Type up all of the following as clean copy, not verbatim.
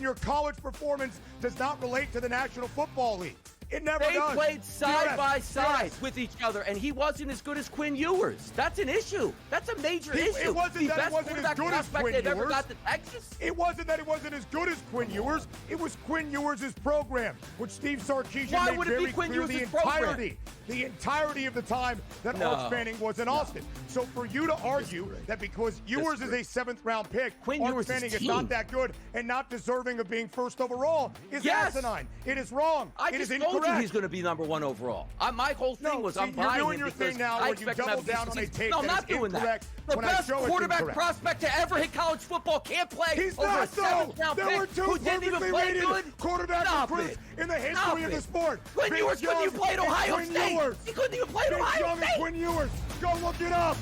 your college performance does not relate to the National Football League. It never does. They played side by side with each other, and he wasn't as good as Quinn Ewers. That's an issue. That's a major issue. It wasn't that he wasn't as good as Quinn Ewers. Ever got to Texas. It wasn't that he wasn't as good as Quinn Ewers. It was Quinn Ewers' program, which Steve Sarkisian made very clear the entirety of the time that Arch Manning was in Austin. So for you to argue that because Ewers is a 7th-round pick, Arch Manning is not that good and not deserving of being first overall is asinine. It is wrong. It is incorrect. I told you he's going to be number 1 overall. My whole thing was I'm buying you're doing your thing now where you double down on a take that is incorrect. The best quarterback prospect to ever hit college football can't play He's over not, a 7th-round pick who didn't even play quarterbacks in the history of the sport. Quinn Ewers couldn't even play at Ohio State. He couldn't even play at Ohio State. Quinn Ewers. Go look it up.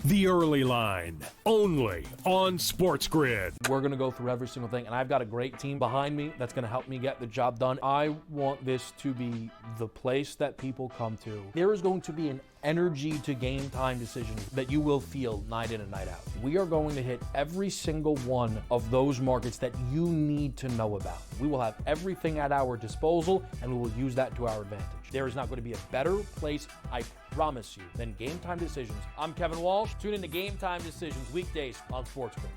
The Early Line, only on SportsGrid. We're going to go through every single thing, and I've got a great team behind me that's going to help me get the job done. I want this to be the place that people come to. There is going to be an energy to game time decisions that you will feel night in and night out. We are going to hit every single one of those markets that you need to know about. We will have everything at our disposal, and we will use that to our advantage. There is not going to be a better place, I promise you, than Game Time Decisions. I'm Kevin Walsh. Tune in to Game Time Decisions weekdays on SportsGrid.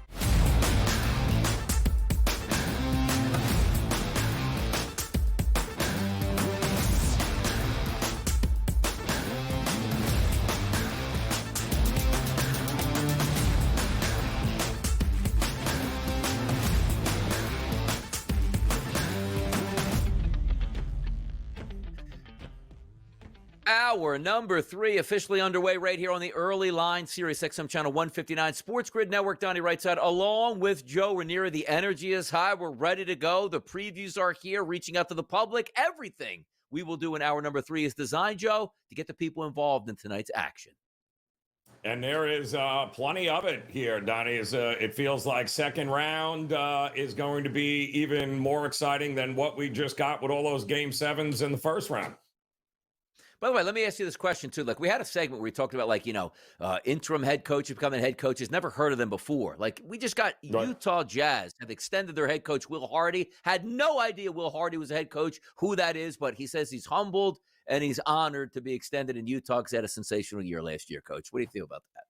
Hour number 3 officially underway right here on the Early Line, Sirius XM Channel 159, SportsGrid Network. Donnie Rightside, along with Joe Ranieri. The energy is high. We're ready to go. The previews are here, reaching out to the public. Everything we will do in hour number 3 is designed, Joe, to get the people involved in tonight's action. And there is plenty of it here, Donnie. It feels like second round is going to be even more exciting than what we just got with all those Game 7s in the first round. By the way, let me ask you this question, too. Like, we had a segment where we talked about, like, interim head coaches becoming head coaches. Never heard of them before. Like, we just got Utah Jazz have extended their head coach, Will Hardy. Had no idea Will Hardy was a head coach, who that is, but he says he's humbled and he's honored to be extended in Utah because he had a sensational year last year, Coach. What do you feel about that?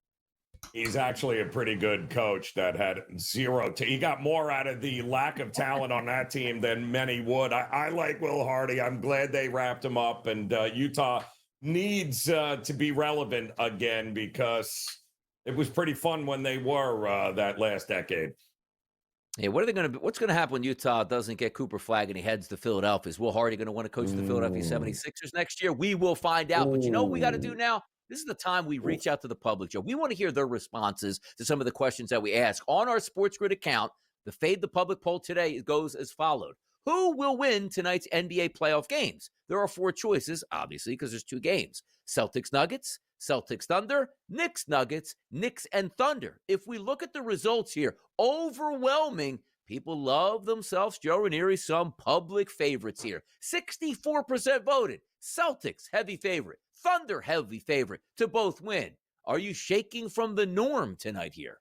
He's actually a pretty good coach that had zero. He got more out of the lack of talent on that team than many would. I like Will Hardy. I'm glad they wrapped him up. And Utah needs to be relevant again because it was pretty fun when they were that last decade. Yeah, what's going to happen when Utah doesn't get Cooper Flagg and he heads to Philadelphia? Is Will Hardy going to want to coach the Philadelphia 76ers next year? We will find out. But you know what we got to do now? This is the time we reach out to the public, Joe. We want to hear their responses to some of the questions that we ask. On our SportsGrid account, the Fade the Public poll today goes as followed. Who will win tonight's NBA playoff games? There are 4 choices, obviously, because there's 2 games. Celtics Nuggets, Celtics Thunder, Knicks Nuggets, Knicks and Thunder. If we look at the results here, overwhelming. People love themselves, Joe Ranieri, some public favorites here. 64% voted. Celtics, heavy favorite. Thunder, heavy favorite to both win. Are you shaking from the norm tonight here?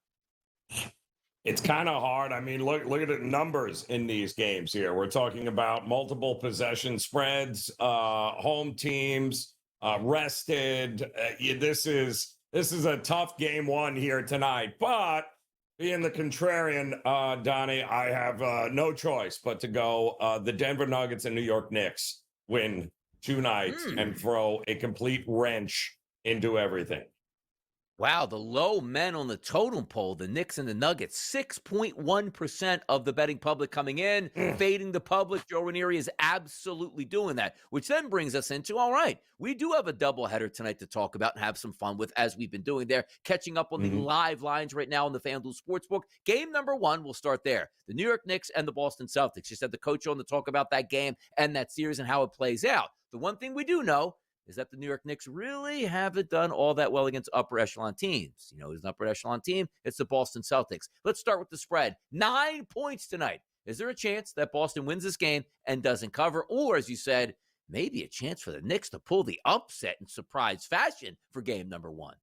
It's kind of hard. I mean, look at the numbers in these games here. We're talking about multiple possession spreads, home teams, rested. This is a tough game 1 here tonight. But being the contrarian, Donnie, I have no choice but to go the Denver Nuggets and New York Knicks win 2 nights and throw a complete wrench into everything. Wow, the low men on the totem pole, the Knicks and the Nuggets, 6.1% of the betting public coming in, fading the public. Joe Ranieri is absolutely doing that, which then brings us into, all right, we do have a doubleheader tonight to talk about and have some fun with, as we've been doing there, catching up on the live lines right now on the FanDuel Sportsbook. Game number 1, we'll start there. The New York Knicks and the Boston Celtics. Just had the coach on to talk about that game and that series and how it plays out. The one thing we do know is that the New York Knicks really haven't done all that well against upper echelon teams. You know, who's an upper echelon team? It's the Boston Celtics. Let's start with the spread. 9 points tonight. Is there a chance that Boston wins this game and doesn't cover? Or, as you said, maybe a chance for the Knicks to pull the upset in surprise fashion for game number 1?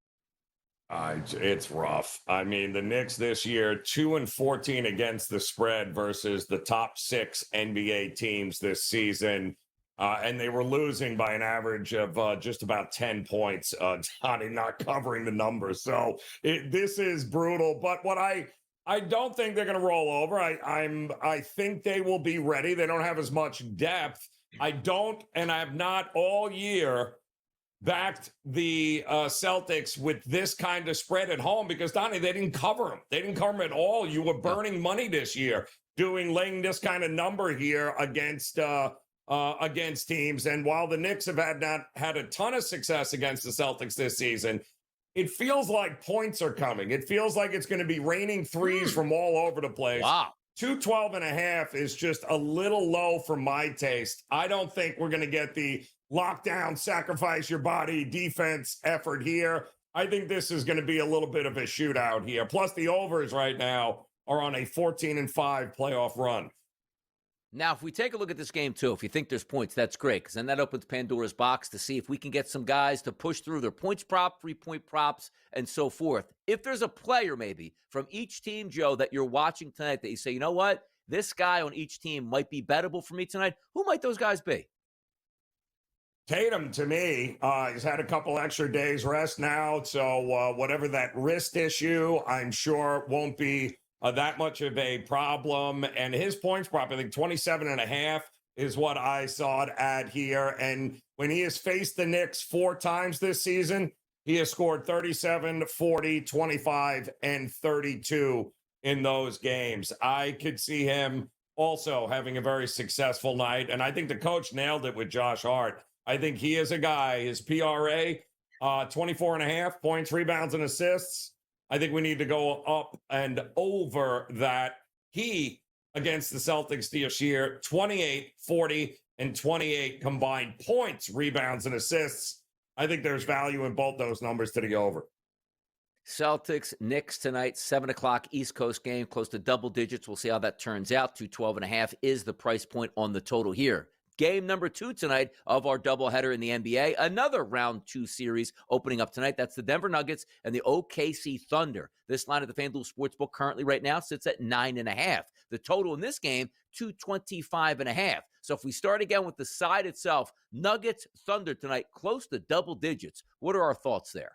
It's rough. I mean, the Knicks this year, 2-14 against the spread versus the top 6 NBA teams this season. And they were losing by an average of just about 10 points, Donnie, not covering the numbers. So this is brutal. But what I don't think they're going to roll over. I think they will be ready. They don't have as much depth. I don't, and I have not all year backed the Celtics with this kind of spread at home because, Donnie, they didn't cover them. They didn't cover them at all. You were burning money this year laying this kind of number here against teams. And while the Knicks have not had a ton of success against the Celtics this season, it feels like points are coming. It feels like it's going to be raining threes from all over the place. Wow. 212.5 is just a little low for my taste. I don't think we're going to get the lockdown, sacrifice your body defense effort here. I think this is going to be a little bit of a shootout here. Plus, the overs right now are on a 14-5 playoff run. Now, if we take a look at this game, too, if you think there's points, that's great, because then that opens Pandora's box to see if we can get some guys to push through their points prop, 3-point props, and so forth. If there's a player, maybe, from each team, Joe, that you're watching tonight that you say, you know what, this guy on each team might be bettable for me tonight, who might those guys be? Tatum, to me, he's had a couple extra days rest now, so whatever that wrist issue, I'm sure won't be that much of a problem. And his points prop, I think 27.5 is what I saw it at here. And when he has faced the Knicks 4 times this season, he has scored 37, 40, 25, and 32 in those games. I could see him also having a very successful night. And I think the coach nailed it with Josh Hart. I think he is a guy, his PRA, 24.5 points, rebounds, and assists. I think we need to go up and over that. He, against the Celtics this year, 28, 40, and 28 combined points, rebounds, and assists. I think there's value in both those numbers to the over. Celtics, Knicks tonight, 7 o'clock East Coast game, close to double digits. We'll see how that turns out. 212.5 is the price point on the total here. Game number 2 tonight of our doubleheader in the NBA. Another round 2 series opening up tonight. That's the Denver Nuggets and the OKC Thunder. This line at the FanDuel Sportsbook currently right now sits at 9.5. The total in this game, 225.5. So if we start again with the side itself, Nuggets, Thunder tonight, close to double digits. What are our thoughts there?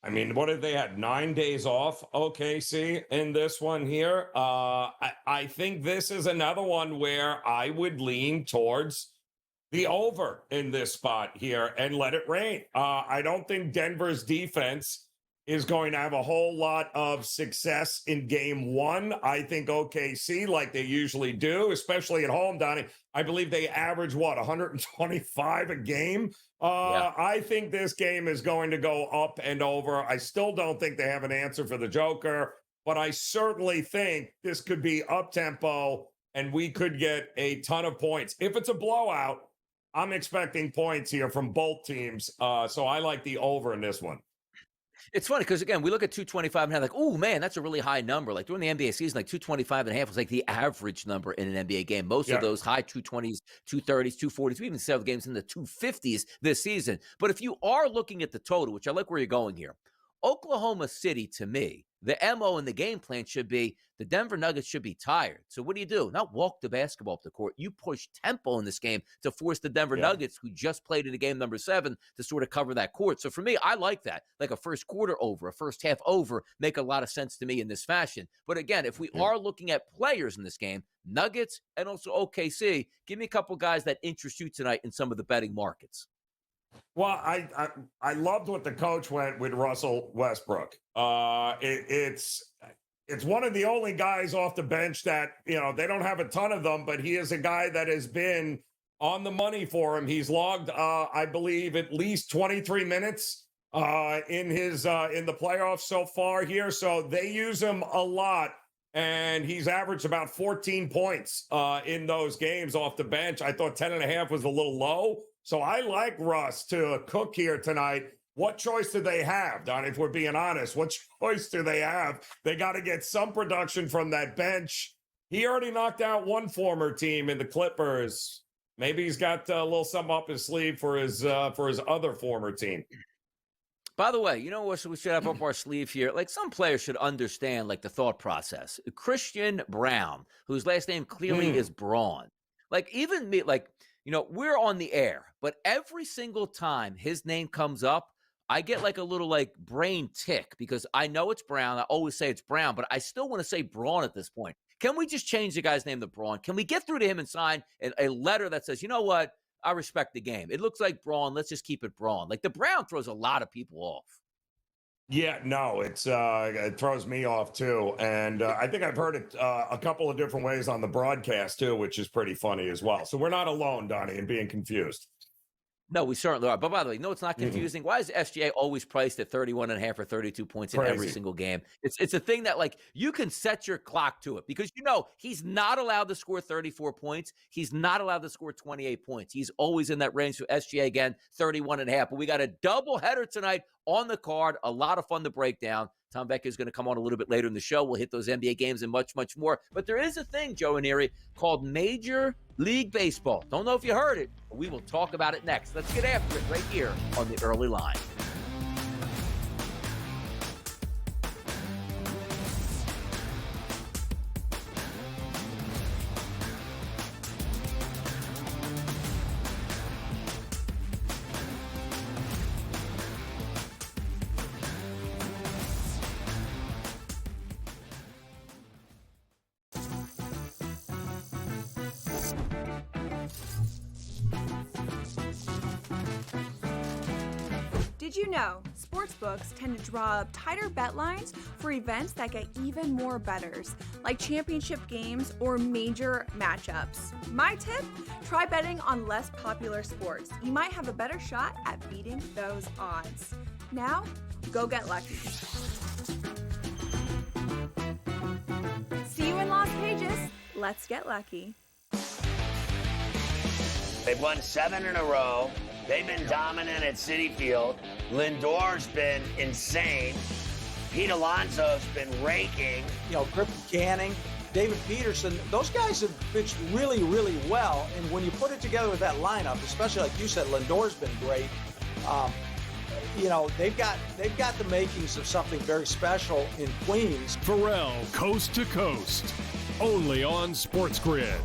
I mean, what if they had 9 days off, OKC, in this one here? I think this is another one where I would lean towards the over in this spot here and let it rain. I don't think Denver's defense is going to have a whole lot of success in game 1. I think OKC, like they usually do, especially at home, Donnie, I believe they average, 125 a game? I think this game is going to go up and over. I still don't think they have an answer for the Joker, but I certainly think this could be up-tempo, and we could get a ton of points. If it's a blowout, I'm expecting points here from both teams, so I like the over in this one. It's funny because, again, we look at 225 and have like, oh, man, that's a really high number. Like during the NBA season, like 225.5 was like the average number in an NBA game. Most of those high 220s, 230s, 240s, we even saw games in the 250s this season. But if you are looking at the total, which I like where you're going here, Oklahoma City, to me, the MO and the game plan should be the Denver Nuggets should be tired. So what do? Not walk the basketball up the court. You push tempo in this game to force the Denver Nuggets, who just played in the game number 7, to sort of cover that court. So for me, I like that. Like a first quarter over, a first half over, make a lot of sense to me in this fashion. But again, if we are looking at players in this game, Nuggets and also OKC, give me a couple guys that interest you tonight in some of the betting markets. Well, I loved what the coach went with Russell Westbrook. It's one of the only guys off the bench that, they don't have a ton of them, but he is a guy that has been on the money for him. He's logged, I believe, at least 23 minutes in the playoffs so far here. So they use him a lot, and he's averaged about 14 points in those games off the bench. I thought 10.5 was a little low. So I like Russ to cook here tonight. What choice do they have, Don? If we're being honest, what choice do they have? They got to get some production from that bench. He already knocked out one former team in the Clippers. Maybe he's got a little something up his sleeve for his other former team. By the way, you know what we should have up our sleeve here? Like, some players should understand, like, the thought process. Christian Brown, whose last name clearly is Braun. Like, even me, like, you know, we're on the air, but every single time his name comes up, I get like a little like brain tick because I know it's Brown. I always say it's Brown, but I still want to say Braun at this point. Can we just change the guy's name to Braun? Can we get through to him and sign a letter that says, you know what? I respect the game. It looks like Braun. Let's just keep it Braun. Like, the Brown throws a lot of people off. Yeah, no, it throws me off too, and I think I've heard it a couple of different ways on the broadcast too, which is pretty funny as well. So we're not alone, Donnie, in being confused. No, we certainly are. But by the way, no, it's not confusing. Why is SGA always priced at 31.5 or 32 points in every single game? It's a thing that, like, you can set your clock to it because, you know, he's not allowed to score 34 points. He's not allowed to score 28 points. He's always in that range. So SGA, again, 31.5. But we got a double header tonight on the card. A lot of fun to break down. Tom Vecchio is going to come on a little bit later in the show. We'll hit those NBA games and much, much more. But there is a thing, Joe and Erie, called Major League Baseball. Don't know if you heard it, but we will talk about it next. Let's get after it right here on the early line. Did you know sportsbooks tend to draw up tighter bet lines for events that get even more bettors, like championship games or major matchups? My tip? Try betting on less popular sports. You might have a better shot at beating those odds. Now, go get lucky. See you in Las Vegas. Let's get lucky. They've won 7 in a row. They've been dominant at Citi Field. Lindor's been insane. Pete Alonso's been raking. You know, Griffin Canning, David Peterson, those guys have pitched really, really well. And when you put it together with that lineup, especially like you said, Lindor's been great. You know, they've got the makings of something very special in Queens. Pharrell, Coast to Coast, only on SportsGrid.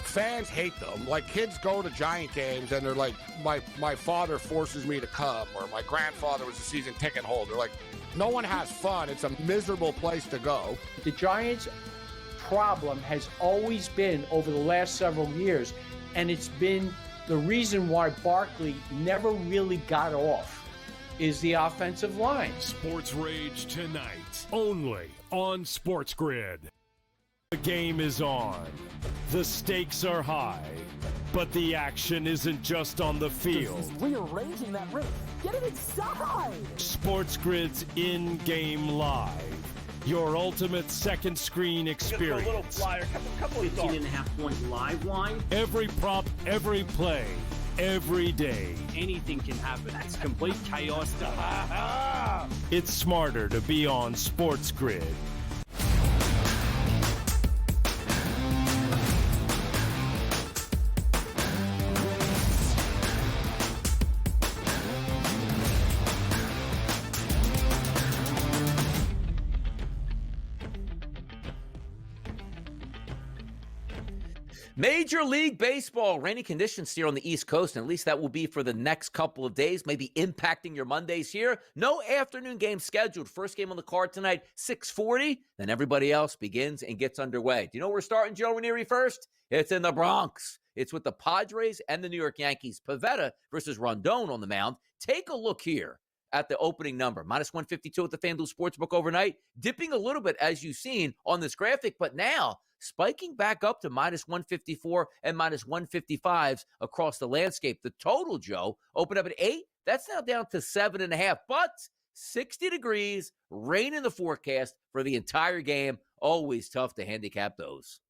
Fans hate them. Like, kids go to Giant games and they're like, my father forces me to come, or my grandfather was a season ticket holder. Like, no one has fun. It's a miserable place to go. The Giants' problem has always been, over the last several years, and it's been the reason why Barkley never really got off, is the offensive line. Sports Rage tonight, only on SportsGrid. The game is on. The stakes are high, but the action isn't just on the field. He's rearranging that ring. Get it inside! SportsGrid's in-game live. Your ultimate second screen experience. Just a little flyer, couple 18.5 point live line. Every prop, every play, every day. Anything can happen. That's complete chaos. It's smarter to be on SportsGrid. Major League Baseball, rainy conditions here on the East Coast, and at least that will be for the next couple of days, maybe impacting your Mondays here. No afternoon game scheduled. First game on the card tonight, 6:40. Then everybody else begins and gets underway. Do you know where we're starting, Joe Ranieri, first? It's in the Bronx. It's with the Padres and the New York Yankees. Pivetta versus Rondon on the mound. Take a look here at the opening number. Minus 152 at the FanDuel Sportsbook overnight. Dipping a little bit, as you've seen on this graphic, but now spiking back up to minus 154 and minus 155s across the landscape. The total, Joe, opened up at 8. That's now down to 7.5. But 60 degrees, rain in the forecast for the entire game. Always tough to handicap those.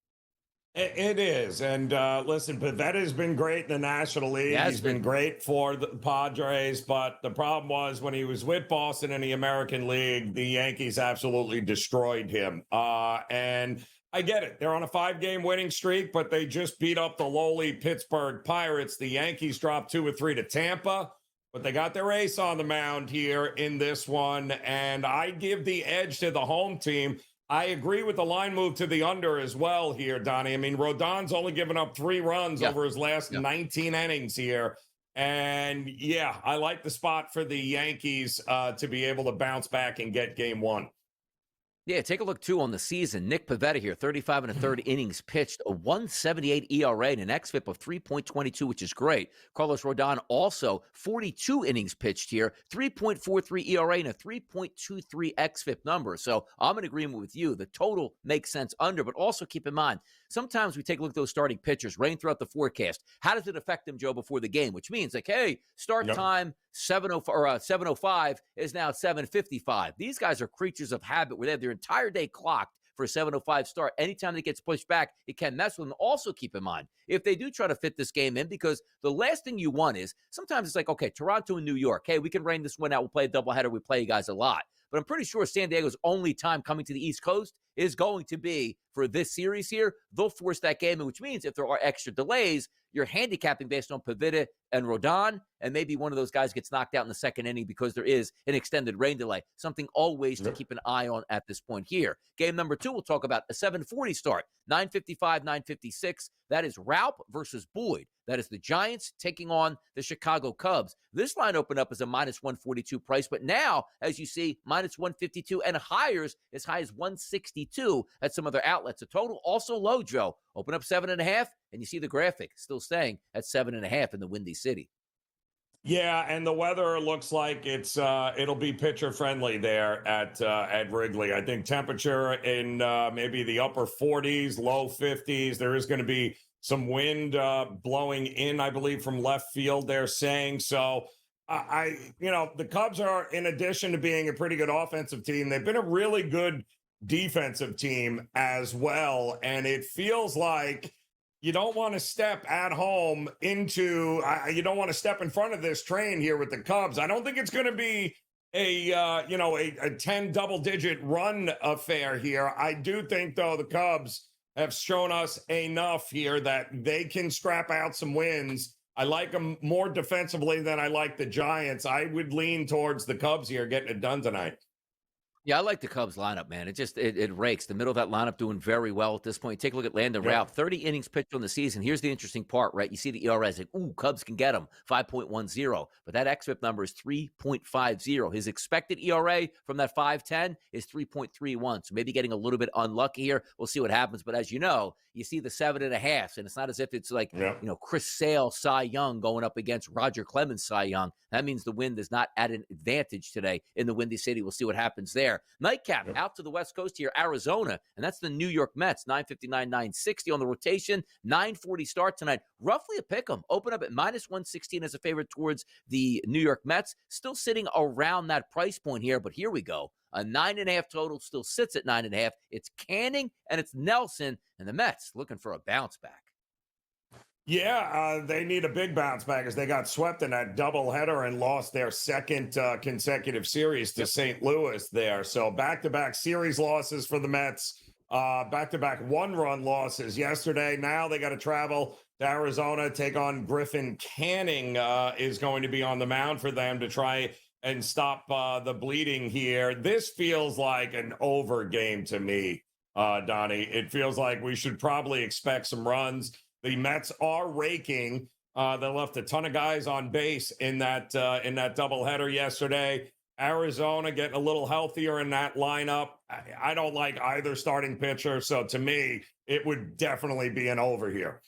It is. And listen, Pivetta's been great in the National League. He's been great for the Padres. But the problem was when he was with Boston in the American League, the Yankees absolutely destroyed him. And I get it. They're on a 5-game winning streak, but they just beat up the lowly Pittsburgh Pirates. The Yankees dropped 2 or 3 to Tampa. but they got their ace on the mound here in this one, and I give the edge to the home team. I agree with the line move to the under as well here, Donnie. I mean, Rodon's only given up 3 runs over his last 19 innings here. And, yeah, I like the spot for the Yankees to be able to bounce back and get game 1. Yeah, take a look, too, on the season. Nick Pivetta here, 35 and a third innings pitched, a 1.78 ERA and an xFIP of 3.22, which is great. Carlos Rodon also 42 innings pitched here, 3.43 ERA and a 3.23 xFIP number. So I'm in agreement with you. The total makes sense under, but also keep in mind, sometimes we take a look at those starting pitchers, rain throughout the forecast. How does it affect them, Joe, before the game? Which means, like, hey, start time 7:05 is now 7:55. These guys are creatures of habit where they have their entire day clocked for a 7:05 start. Anytime it gets pushed back, it can mess with them. Also, keep in mind, if they do try to fit this game in, because the last thing you want is, sometimes it's like, okay, Toronto and New York, hey, we can rain this one out. We'll play a doubleheader. We play you guys a lot. But I'm pretty sure San Diego's only time coming to the East Coast is going to be for this series here. They'll force that game in, which means if there are extra delays, you're handicapping based on Pivetta and Rodon, and maybe one of those guys gets knocked out in the second inning because there is an extended rain delay. Something always to keep an eye on at this point here. Game number 2, we'll talk about a 7:40 start, 9:55, 9:56. That is Raup versus Boyd. That is the Giants taking on the Chicago Cubs. This line opened up as a -142 price, but now, as you see, -152 and higher as high as 162 at some other outlets. The total also low, Joe. Open up 7.5, and you see the graphic still staying at 7.5 in the Windy City. Yeah, and the weather looks like it'll be pitcher friendly there at Wrigley. I think temperature in maybe the upper 40s, low 50s. There is going to be some wind blowing in, I believe, from left field. They're saying so. The Cubs are, in addition to being a pretty good offensive team, they've been a really good defensive team as well, and it feels like you don't want to step at home into you don't want to step in front of this train here with the Cubs. I don't think it's going to be a 10 double-digit run affair here. I do think, though, the Cubs have shown us enough here that they can scrap out some wins. I like them more defensively than I like the Giants. I would lean towards the Cubs here getting it done tonight. Yeah, I like the Cubs lineup, man. It rakes. The middle of that lineup doing very well at this point. Take a look at Landon Raup. 30 innings pitched on the season. Here's the interesting part, right? You see the ERA, like, ooh, Cubs can get him, 5.10. But that xFIP number is 3.50. His expected ERA from that 5.10 is 3.31. So maybe getting a little bit unlucky here. We'll see what happens. But as you know, you see the 7.5, and it's not as if it's like, Chris Sale, Cy Young going up against Roger Clemens, Cy Young. That means the wind is not at an advantage today in the Windy City. We'll see what happens there. Nightcap out to the West Coast here, Arizona, and that's the New York Mets, 959, 960 on the rotation, 940 start tonight. Roughly a pick 'em. Open up at -116 as a favorite towards the New York Mets. Still sitting around that price point here, but here we go. A 9.5 total still sits at 9.5. It's Canning and it's Nelson, and the Mets looking for a bounce back. Yeah, they need a big bounce back as they got swept in that doubleheader and lost their second consecutive series to St. Louis there. So back-to-back series losses for the Mets, back-to-back one-run losses yesterday. Now they got to travel to Arizona, take on Griffin. Canning is going to be on the mound for them to try and stop the bleeding here. This feels like an over game to me, Donnie. It feels like we should probably expect some runs. The Mets are raking. They left a ton of guys on base in that doubleheader yesterday. Arizona getting a little healthier in that lineup. I don't like either starting pitcher, so to me, it would definitely be an over here.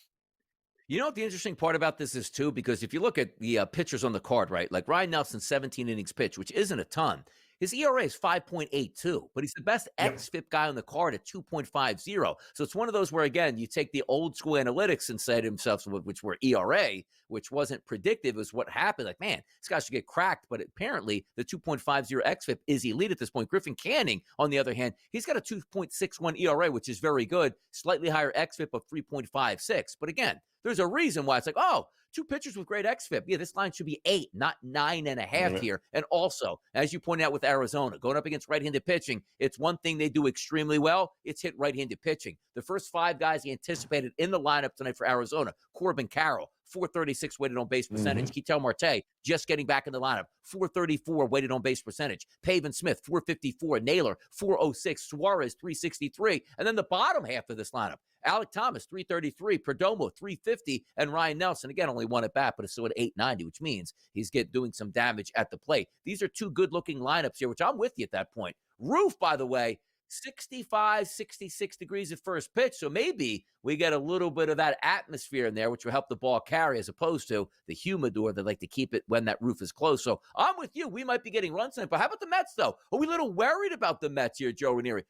You know what the interesting part about this is, too? Because if you look at the pitchers on the card, right, like Ryan Nelson, 17 innings pitched, which isn't a ton. His ERA is 5.82, but he's the best xFIP guy on the card at 2.50. So it's one of those where, again, you take the old school analytics and say to himself, which were ERA, which wasn't predictive, is what happened. Like, man, this guy should get cracked. But apparently the 2.50 xFIP is elite at this point. Griffin Canning, on the other hand, he's got a 2.61 ERA, which is very good. Slightly higher xFIP of 3.56. But again, there's a reason why it's like, oh, two pitchers with great xFIP. Yeah, this line should be 8, not 9.5 here. And also, as you pointed out with Arizona, going up against right-handed pitching, it's one thing they do extremely well. It's hit right-handed pitching. The first 5 guys he anticipated in the lineup tonight for Arizona, Corbin Carroll, 436 weighted on base percentage. Ketel Marte just getting back in the lineup, 434 weighted on base percentage. Pavin Smith, 454. Naylor, 406. Suarez, 363. And then the bottom half of this lineup, Alec Thomas, 333. Perdomo, 350. And Ryan Nelson, again, only one at bat, but it's still at 890, which means he's doing some damage at the plate. These are two good-looking lineups here, which I'm with you at that point. Roof, by the way, 65, 66 degrees at first pitch. So maybe we get a little bit of that atmosphere in there, which will help the ball carry as opposed to the humidor. They like to keep it when that roof is closed. So I'm with you. We might be getting runs tonight. But how about the Mets, though? Are we a little worried about the Mets here, Joe Ranieri?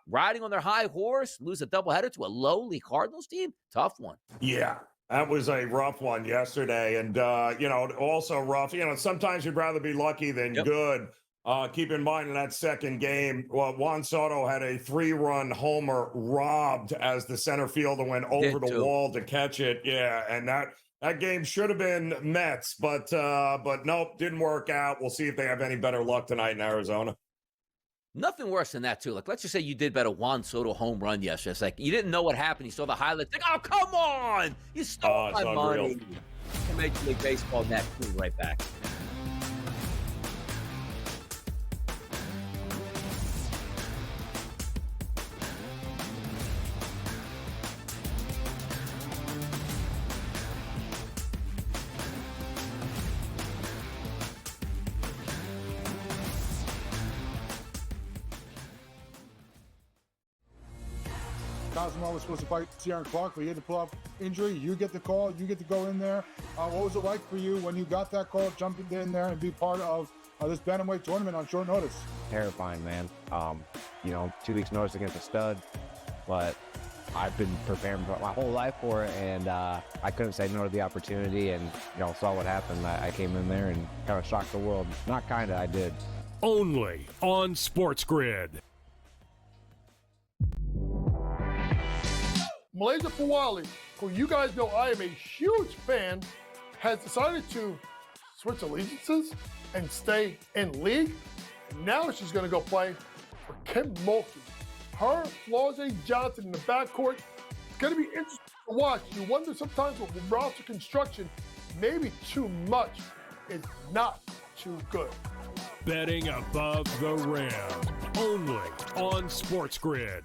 Riding on their high horse, lose a doubleheader to a lowly Cardinals team? Tough one. Yeah. That was a rough one yesterday. And, also rough. Sometimes you'd rather be lucky than good. Keep in mind in that second game, Juan Soto had a 3-run homer robbed as the center fielder went over the wall to catch it. Yeah, and that game should have been Mets, but nope, didn't work out. We'll see if they have any better luck tonight in Arizona. Nothing worse than that, too. Like, let's just say you did bet a Juan Soto home run yesterday. It's like, you didn't know what happened. You saw the highlights. Like, oh, come on! You stole my money. Major League Baseball next. We'll be right back. Cosmo was supposed to fight Ciaran Clark, but he had to pull off injury. You get the call. You get to go in there. What was it like for you when you got that call, jumping in there and be part of this bantamweight tournament on short notice? Terrifying, man. 2 weeks notice against a stud, but I've been preparing my whole life for it, and I couldn't say no to the opportunity, and saw what happened. I came in there and kind of shocked the world. Not kind of, I did. Only on SportsGrid. Malaysia Pawali, who you guys know I am a huge fan, has decided to switch allegiances and stay in league. Now she's going to go play for Kim Mulkey. Her, Flau'jae Johnson in the backcourt. It's going to be interesting to watch. You wonder sometimes with roster construction, maybe too much is not too good. Betting above the rim. Only on SportsGrid.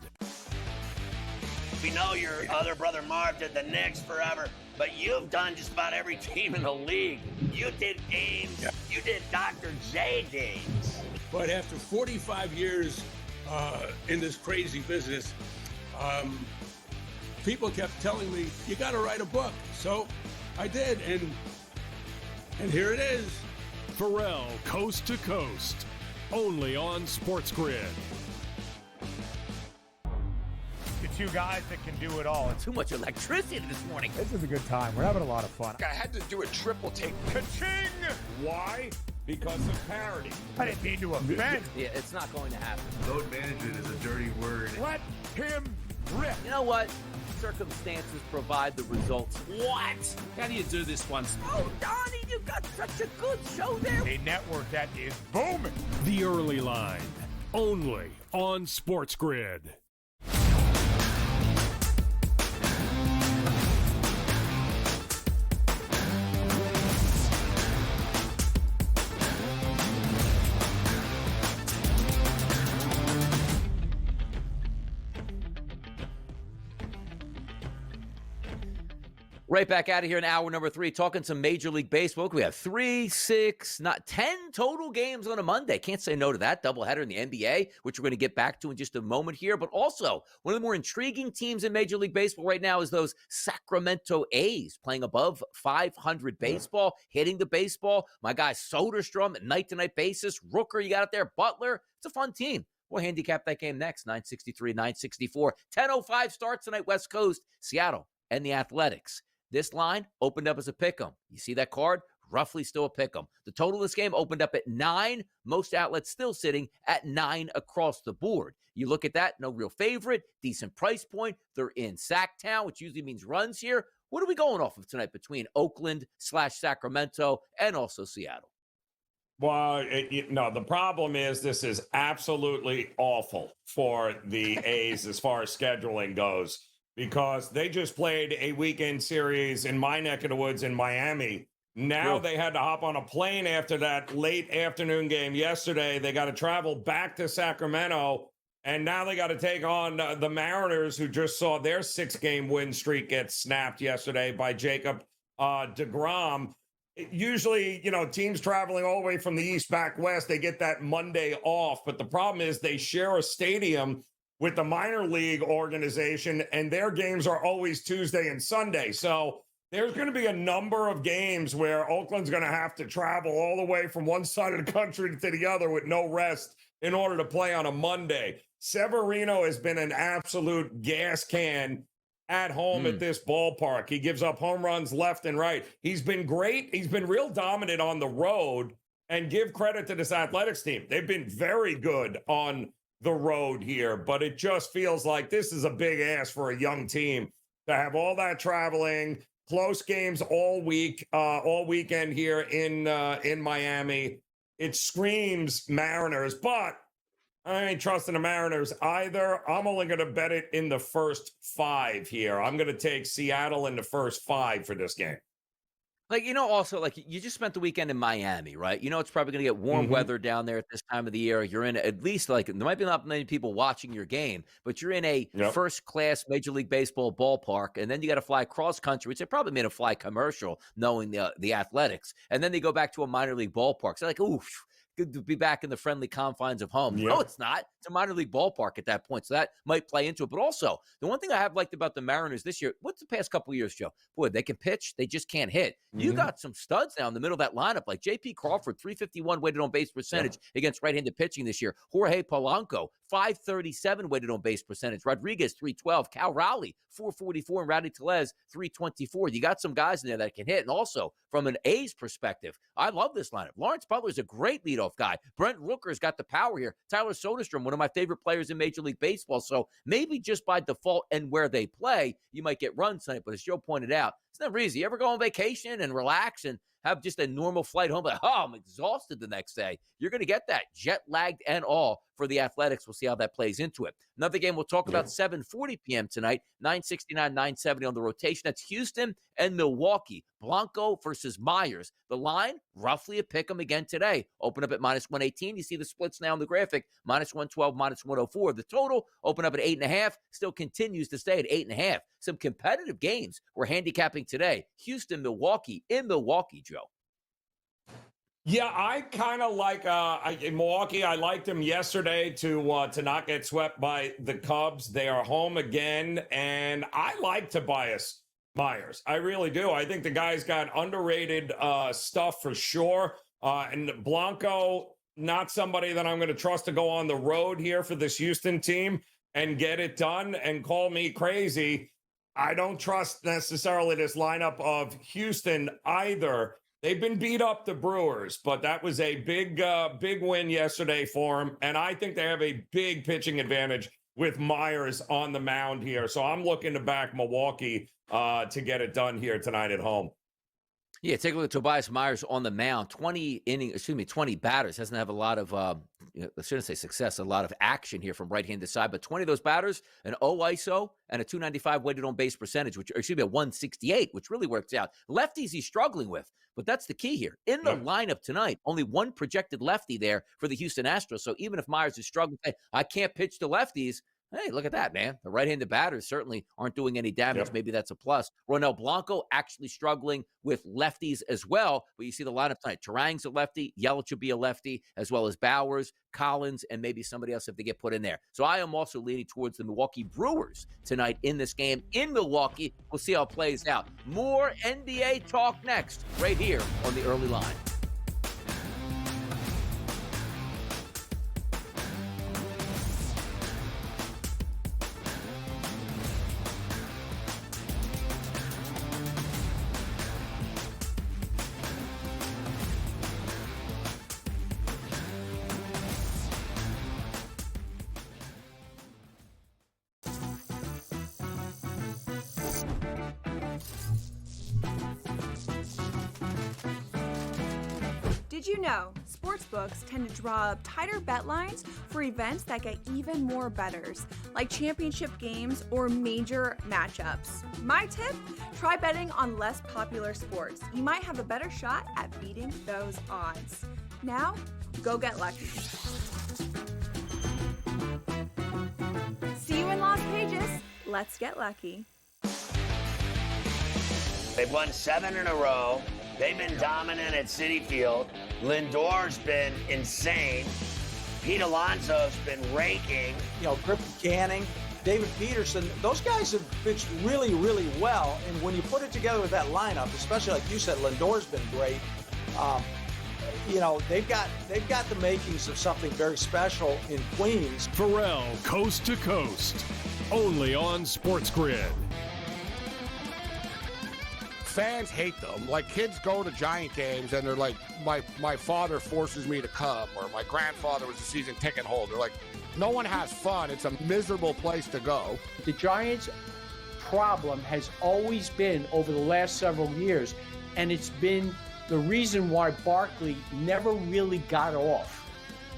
We know your other brother Marv did the Knicks forever, but you've done just about every team in the league. You did games. Yeah. You did Dr. J games. But after 45 years in this crazy business, people kept telling me, you got to write a book. So I did, and here it is. Pharrell, Coast to Coast, only on SportsGrid. Two guys that can do it all. It's too much electricity this morning. This is a good time. We're having a lot of fun. I had to do a triple take. Ka-ching! Why? Because of parity. I didn't mean to offend. Yeah, it's not going to happen. Load management is a dirty word. Let him rip. You know what? Circumstances provide the results. What? How do you do this one? Oh, Donnie, you got such a good show there. A network that is booming. The Early Line, only on SportsGrid. Right back out of here in hour number 3, talking some Major League Baseball. We have 3, 6, not 10 total games on a Monday. Can't say no to that. Doubleheader in the NBA, which we're going to get back to in just a moment here. But also, one of the more intriguing teams in Major League Baseball right now is those Sacramento A's, playing above 500 baseball, hitting the baseball. My guy Soderstrom, night-to-night basis. Rooker, you got it there. Butler. It's a fun team. We'll handicap that game next. 963, 964. 10:05 starts tonight, West Coast. Seattle and the Athletics. This line opened up as a pick'em. You see that card? Roughly still a pick'em. The total of this game opened up at 9. Most outlets still sitting at 9 across the board. You look at that, no real favorite, decent price point. They're in Sacktown, which usually means runs here. What are we going off of tonight between Oakland/Sacramento and also Seattle? Well, the problem is this is absolutely awful for the A's as far as scheduling goes. because they just played a weekend series in my neck of the woods in Miami. Now they had to hop on a plane after that late afternoon game yesterday. They got to travel back to Sacramento, and now they got to take on the Mariners, who just saw their 6-game win streak get snapped yesterday by Jacob deGrom. Usually, teams traveling all the way from the East back west, they get that Monday off. But the problem is they share a stadium with the minor league organization, and their games are always Tuesday and Sunday. So there's going to be a number of games where Oakland's going to have to travel all the way from one side of the country to the other with no rest in order to play on a Monday. Severino has been an absolute gas can at home at this ballpark. He gives up home runs left and right. He's been great. He's been real dominant on the road, and give credit to this Athletics team. They've been very good on the road here, but it just feels like this is a big ask for a young team to have all that traveling, close games all weekend here in Miami. It screams Mariners, but I ain't trusting the Mariners either. I'm only going to bet it in the first 5 here. I'm going to take Seattle in the first 5 for this game. Also, you just spent the weekend in Miami, right? It's probably going to get warm weather down there at this time of the year. You're in at least there might be not many people watching your game, but you're in a first-class Major League Baseball ballpark, and then you got to fly cross country, which they probably made a fly commercial, knowing the Athletics, and then they go back to a minor league ballpark. So oof. Good to be back in the friendly confines of home. Yep. No, it's not. It's a minor league ballpark at that point, so that might play into it. But also, the one thing I have liked about the Mariners this year, what's the past couple of years, Joe? Boy, they can pitch. They just can't hit. You got some studs now in the middle of that lineup, like J.P. Crawford, 351 weighted on base percentage against right-handed pitching this year. Jorge Polanco, 537 weighted on base percentage. Rodriguez, 312. Cal Raleigh, 444. And Rowdy Tellez, 324. You got some guys in there that can hit. And also, from an A's perspective, I love this lineup. Lawrence Butler's a great leadoff guy. Brent Rooker's got the power here. Tyler Soderstrom, one of my favorite players in Major League Baseball. So maybe just by default and where they play, you might get runs tonight. But as Joe pointed out, it's never easy. You ever go on vacation and relax and have just a normal flight home, I'm exhausted the next day. You're going to get that, jet lagged and all, for the Athletics. We'll see how that plays into it. Another game we'll talk about, 7:40 p.m. tonight, 969, 970 on the rotation. That's Houston and Milwaukee. Blanco versus Myers. The line, roughly a pick 'em again today. Open up at -118. You see the splits now on the graphic, -112, -104. The total, open up at 8.5, still continues to stay at 8.5. Some competitive games we're handicapping today. Houston, Milwaukee, in Milwaukee, Joe. Yeah, I kind of like in Milwaukee. I liked them yesterday to not get swept by the Cubs. They are home again, and I like Tobias Myers. I really do. I think the guy's got underrated stuff for sure. And Blanco, not somebody that I'm going to trust to go on the road here for this Houston team and get it done. And call me crazy, I don't trust necessarily this lineup of Houston either. They've been beat up, the Brewers, but that was a big win yesterday for them. And I think they have a big pitching advantage with Myers on the mound here. So I'm looking to back Milwaukee to get it done here tonight at home. Yeah, take a look at Tobias Myers on the mound. 20 batters. Doesn't have a lot of, I shouldn't say success, a lot of action here from right-handed side. But 20 of those batters, an O ISO and a 295 weighted on base percentage, a 168, which really works out. Lefties he's struggling with, but that's the key here. In the lineup tonight, only one projected lefty there for the Houston Astros. So even if Myers is struggling, I can't pitch to lefties. Hey, look at that, man. The right-handed batters certainly aren't doing any damage. Maybe that's a plus. Ronel Blanco actually struggling with lefties as well. But you see the lineup tonight. Turang's a lefty. Yelich will be a lefty, as well as Bowers, Collins, and maybe somebody else if they get put in there. So I am also leaning towards the Milwaukee Brewers tonight in this game in Milwaukee. We'll see how it plays out. More NBA talk next, right here on the Early Line. Did you know sports sportsbooks tend to draw up tighter bet lines for events that get even more bettors, like championship games or major matchups. My tip? Try betting on less popular sports. You might have a better shot at beating those odds. Now, go get lucky. See you in Las Vegas. Let's get lucky. They've won 7 in a row. They've been dominant at Citi Field. Lindor's been insane. Pete Alonso's been raking. You know, Griffin Canning, David Peterson, those guys have pitched really, really well. And when you put it together with that lineup, especially like you said, Lindor's been great. You know, they've got the makings of something very special in Queens. Pharrell, coast to coast, only on SportsGrid. Fans hate them. Like, kids go to Giant games and they're like, my father forces me to come, or my grandfather was a season ticket holder. Like, no one has fun. It's a miserable place to go. The Giants' problem has always been over the last several years, and it's been the reason why Barkley never really got off,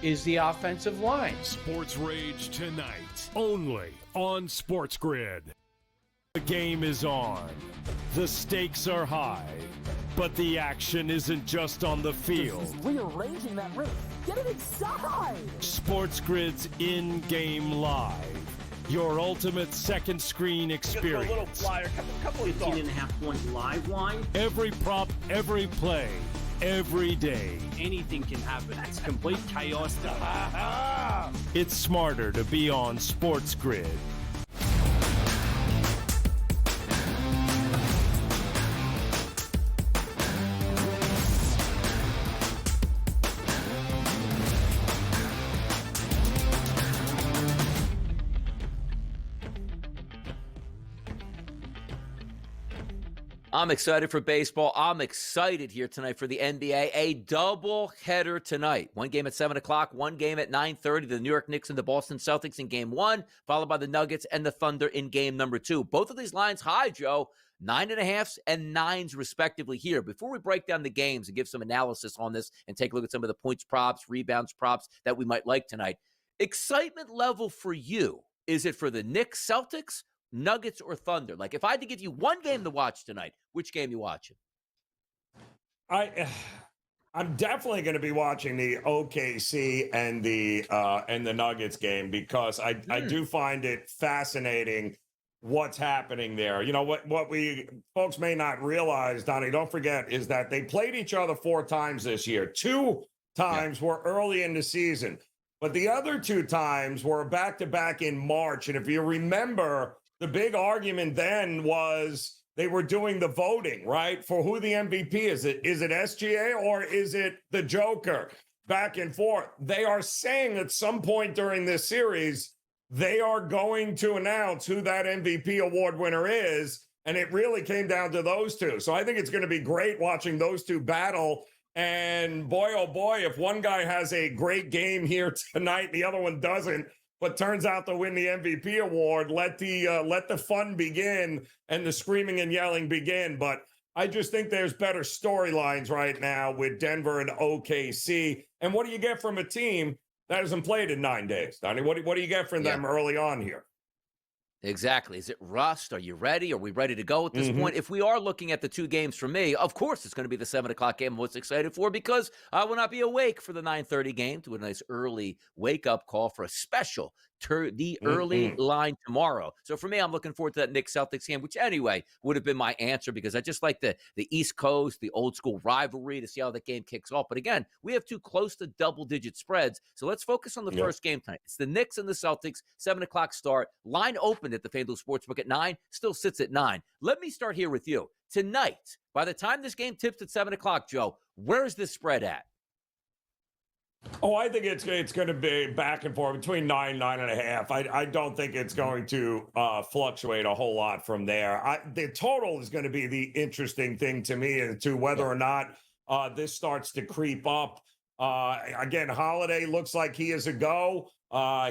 is the offensive line. Sports Rage tonight, only on SportsGrid. The game is on. The stakes are high, but the action isn't just on the field. He's rearranging that ring. Get it inside! SportsGrid's in-game live. Your ultimate second screen experience. A little flyer, couple 15.5 point live line. Every prop, every play, every day. Anything can happen. It's complete chaos. It's smarter to be on SportsGrid. I'm excited for baseball. I'm excited here tonight for the NBA. A double header tonight. One game at 7 o'clock, one game at 9:30. The New York Knicks and the Boston Celtics in game one, followed by the Nuggets and the Thunder in game number two. Both of these lines high, Joe. 9.5s and 9s respectively here. Before we break down the games and give some analysis on this and take a look at some of the points props, rebounds props that we might like tonight. Excitement level for you. Is it for the Knicks, Celtics, Nuggets, or Thunder? Like, if I had to give you one game to watch tonight, which game you watching? I'm definitely going to be watching the OKC and the Nuggets game, because I do find it fascinating what's happening there. You know, what we folks may not realize, Donnie, don't forget, is that they played each other 4 times this year. 2 times were early in the season, but the other 2 times were back-to-back in March. And if you remember, the big argument then was they were doing the voting, right, for who the MVP is. Is it SGA or is it the Joker? Back and forth. They are saying at some point during this series, they are going to announce who that MVP award winner is. And it really came down to those 2. So I think it's going to be great watching those 2 battle. And boy, oh boy, if one guy has a great game here tonight, the other one doesn't, but turns out to win the MVP award, let the fun begin and the screaming and yelling begin. But I just think there's better storylines right now with Denver and OKC. And what do you get from a team that hasn't played in 9 days, Donnie? What do you get from them early on here? Exactly. Is it rust? Are you ready? Are we ready to go at this point? If we are looking at the 2 games for me, of course it's going to be the 7 o'clock game I'm most excited for, because I will not be awake for the 9:30 game. To a nice early wake-up call for a special the early line tomorrow. So for me, I'm looking forward to that Knicks-Celtics game, which anyway would have been my answer, because I just like the East Coast, the old school rivalry, to see how that game kicks off. But again, we have 2 close to double-digit spreads. So let's focus on the first game tonight. It's the Knicks and the Celtics, 7 o'clock start. Line opened at the FanDuel Sportsbook at 9, still sits at 9. Let me start here with you. Tonight, by the time this game tips at 7 o'clock, Joe, where's this spread at? Oh, I think it's going to be back and forth between 9.5. I don't think it's going to fluctuate a whole lot from there. The total is going to be the interesting thing to me, as to whether or not this starts to creep up. Again, Holiday looks like he is a go.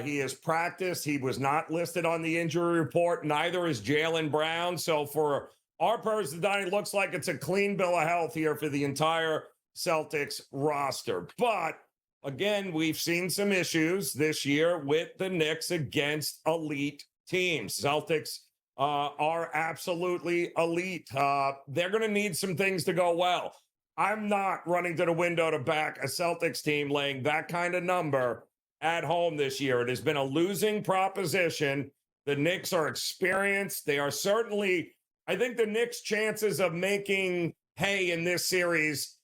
He has practiced. He was not listed on the injury report. Neither is Jaylen Brown. So for our person, Donnie, looks like it's a clean bill of health here for the entire Celtics roster. But again, we've seen some issues this year with the Knicks against elite teams. Celtics are absolutely elite. They're going to need some things to go well. I'm not running to the window to back a Celtics team laying that kind of number at home this year. It has been a losing proposition. The Knicks are experienced. They are certainly, I think the Knicks' chances of making hay in this series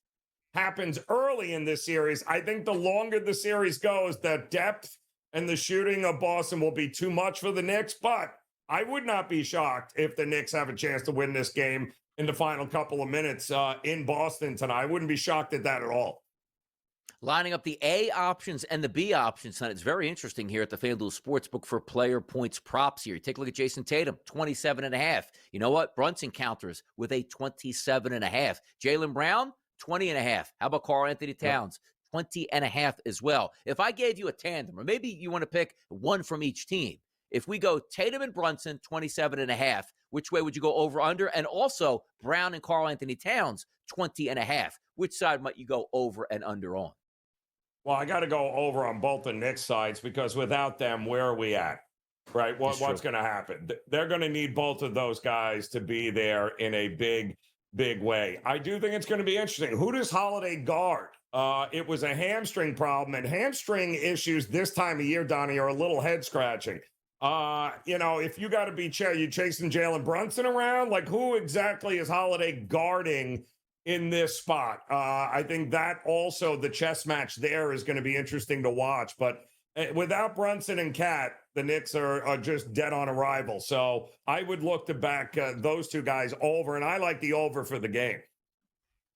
happens early in this series. I think the longer the series goes, the depth and the shooting of Boston will be too much for the Knicks, but I would not be shocked if the Knicks have a chance to win this game in the final couple of minutes in Boston tonight. I wouldn't be shocked at that at all. Lining up the A options and the B options tonight. It's very interesting here at the FanDuel Sportsbook for player points props here. You take a look at Jason Tatum, 27.5. You know what? Brunson counters with a 27.5. Jaylen Brown, 20.5. How about Karl Anthony Towns? 20.5 as well. If I gave you a tandem, or maybe you want to pick one from each team, if we go Tatum and Brunson, 27.5, which way would you go over under? And also Brown and Karl Anthony Towns, 20.5. Which side might you go over and under on? Well, I got to go over on both the Knicks sides because without them, where are we at? Right? What's going to happen? They're going to need both of those guys to be there in a big, big way. I do think it's going to be interesting. Who does Holiday guard? It was a hamstring problem, and hamstring issues this time of year, Donnie, are a little head scratching. If you got to be you chasing Jalen Brunson around, like who exactly is Holiday guarding in this spot? I think that also the chess match there is going to be interesting to watch. But without Brunson and Cat, the Knicks are just dead on arrival. So I would look to back those two guys over, and I like the over for the game.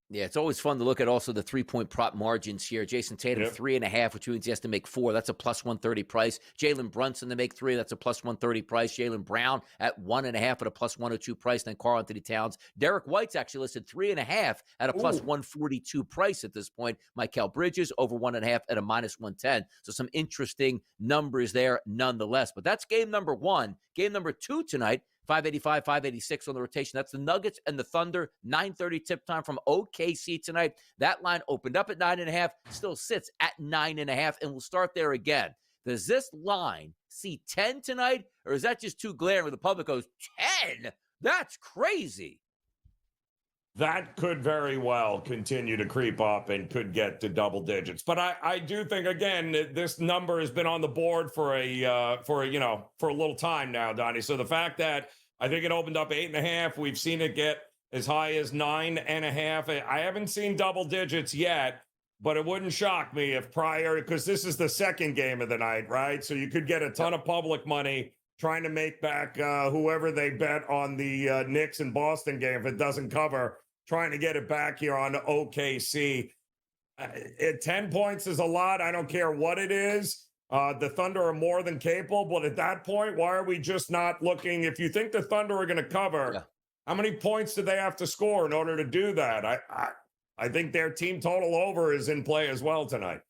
Yeah, it's always fun to look at also the 3-point prop margins here. Jason Tatum, 3.5, which means he has to make 4. That's a plus 130 price. Jalen Brunson to make 3. That's a plus 130 price. Jaylen Brown at 1.5 at a plus 102 price. Then Karl Anthony Towns. Derek White's actually listed 3.5 at a plus 142 price at this point. Mikal Bridges over 1.5 at a minus 110. So some interesting numbers there nonetheless. But that's game number 1. Game number 2 tonight. 585, 586 on the rotation. That's the Nuggets and the Thunder. 9:30 tip time from OKC tonight. That line opened up at 9.5, still sits at 9.5, and we'll start there again. Does this line see 10 tonight, or is that just too glaring where the public goes, 10? That's crazy. That could very well continue to creep up and could get to double digits. But I do think, again, this number has been on the board for a little time now, Donnie. So the fact that I think it opened up 8.5, we've seen it get as high as 9.5. I haven't seen double digits yet, but it wouldn't shock me if because this is the second game of the night, right? So you could get a ton of public money trying to make back whoever they bet on the Knicks and Boston game if it doesn't cover, trying to get it back here on OKC. 10 points is a lot. I don't care what it is. The Thunder are more than capable, but at that point, why are we just not looking? If you think the Thunder are going to cover, how many points do they have to score in order to do that? I think their team total over is in play as well tonight.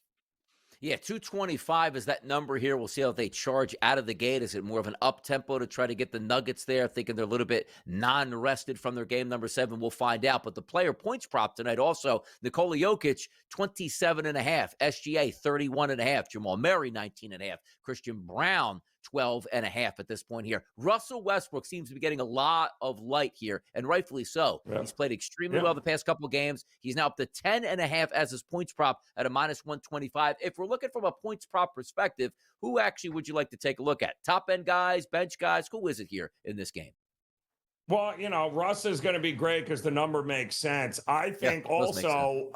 Yeah, 225 is that number here. We'll see how they charge out of the gate. Is it more of an up-tempo to try to get the Nuggets there, thinking they're a little bit non-rested from their game number 7? We'll find out. But the player points prop tonight also, Nikola Jokic, 27.5. SGA, 31.5. Jamal Murray, 19.5. Christian Brown, 12.5 at this point here. Russell Westbrook seems to be getting a lot of light here, and rightfully so. Yeah. He's played extremely well the past couple of games. He's now up to 10.5 as his points prop at a minus 125. If we're looking from a points prop perspective, who actually would you like to take a look at? Top end guys, bench guys? Who is it here in this game? Well, Russ is going to be great because the number makes sense. I think also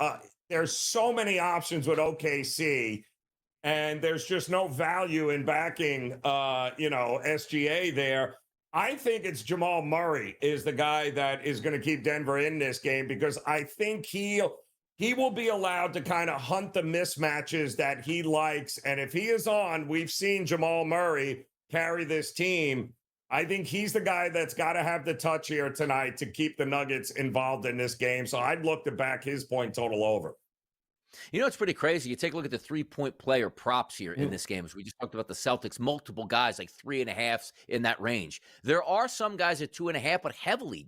there's so many options with OKC. And there's just no value in backing, SGA there. I think it's Jamal Murray is the guy that is going to keep Denver in this game because I think he will be allowed to kind of hunt the mismatches that he likes. And if he is on, we've seen Jamal Murray carry this team. I think he's the guy that's got to have the touch here tonight to keep the Nuggets involved in this game. So I'd look to back his point total over. You know, it's pretty crazy. You take a look at the three-point player props here in this game. As we just talked about the Celtics, multiple guys like 3.5s in that range. There are some guys at 2.5, but heavily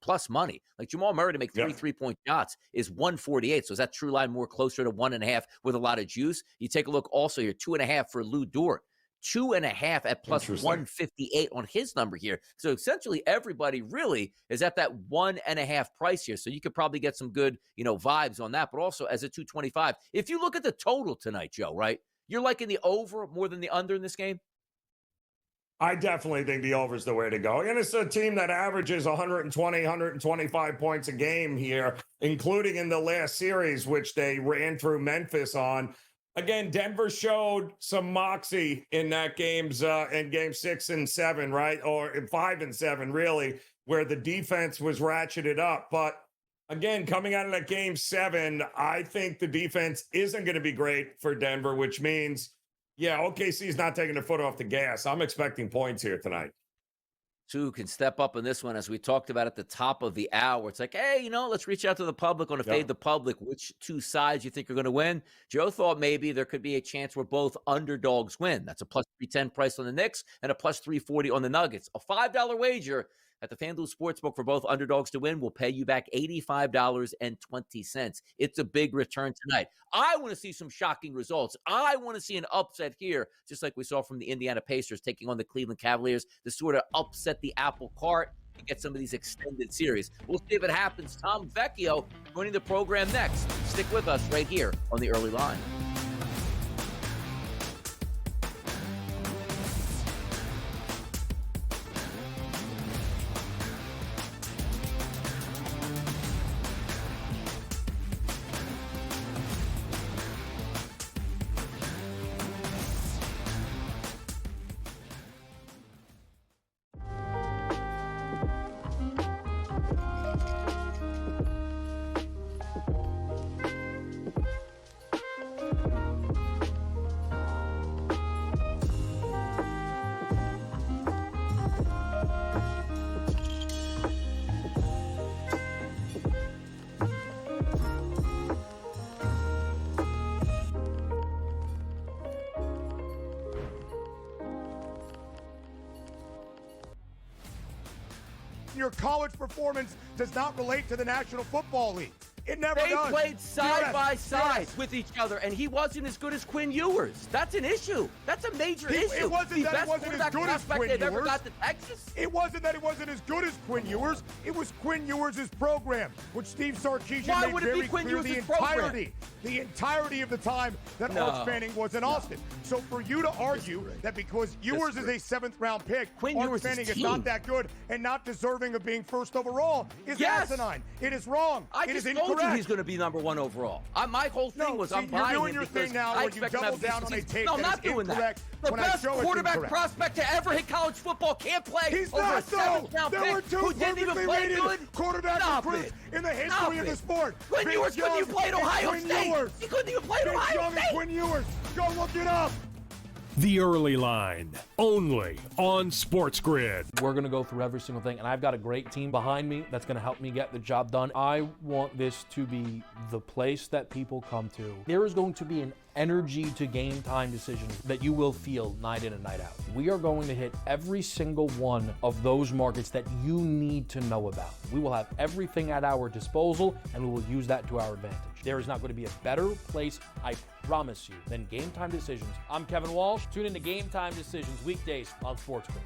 plus money. Like Jamal Murray to make three-point shots is 148. So is that true line more closer to 1.5 with a lot of juice? You take a look also here, 2.5 for Lou Dort. 2.5 at plus 158 on his number here. So essentially everybody really is at that 1.5 price here. So you could probably get some good, vibes on that. But also as a 225, if you look at the total tonight, Joe, right? You're liking the over more than the under in this game? I definitely think the over is the way to go. And it's a team that averages 120, 125 points a game here, including in the last series, which they ran through Memphis on. Again, Denver showed some moxie in that games in game 6 and 7, right? Or in 5 and 7, really, where the defense was ratcheted up. But again, coming out of that game 7, I think the defense isn't going to be great for Denver, which means, OKC is not taking their foot off the gas. I'm expecting points here tonight. Who can step up in this one, as we talked about at the top of the hour. It's like, hey, let's reach out to the public on a Fade the Public. Which two sides you think are going to win? Joe thought maybe there could be a chance where both underdogs win. That's a plus 310 price on the Knicks and a plus 340 on the Nuggets. A $5 wager at the FanDuel Sportsbook for both underdogs to win will pay you back $85.20. It's a big return tonight. I want to see some shocking results. I want to see an upset here, just like we saw from the Indiana Pacers taking on the Cleveland Cavaliers to sort of upset the apple cart and get some of these extended series. We'll see if it happens. Tom Vecchio joining the program next. Stick with us right here on The Early Line. Your college performance does not relate to the National Football League. It never does. They played side by side with each other, and he wasn't as good as Quinn Ewers. That's an issue. That's a major issue. It wasn't that it wasn't as good as Quinn Ewers. Ever got to Texas. It wasn't that it wasn't as good as Quinn Ewers. It was Quinn Ewers' program, which Steve Sarkisian made very clear the entirety of the time that Arch Manning was in Austin. So for you to argue that because Ewers is a 7th-round pick, Arch Manning is not that good and not deserving of being first overall is asinine. It is wrong. It is incorrect. He's going to be number 1 overall. My whole thing was I'm buying you're doing your thing now where you double down on a take I'm not that is doing incorrect. That. The best quarterback prospect to ever hit college football can't play. He's over not a 7th-round There were pick two who didn't even play good. quarterback recruits in the history of the sport. Quinn Ewers couldn't even play at Ohio State. He couldn't even play at Ohio State. Quinn Ewers. Go look it up. The Early Line, only on SportsGrid. We're going to go through every single thing, and I've got a great team behind me that's going to help me get the job done. I want this to be the place that people come to. There is going to be an energy to game time decisions that you will feel night in and night out. We are going to hit every single one of those markets that you need to know about. We will have everything at our disposal, and we will use that to our advantage. There is not going to be a better place, I promise you, than Game Time Decisions. I'm Kevin Walsh. Tune in to Game Time Decisions weekdays on SportsGrid.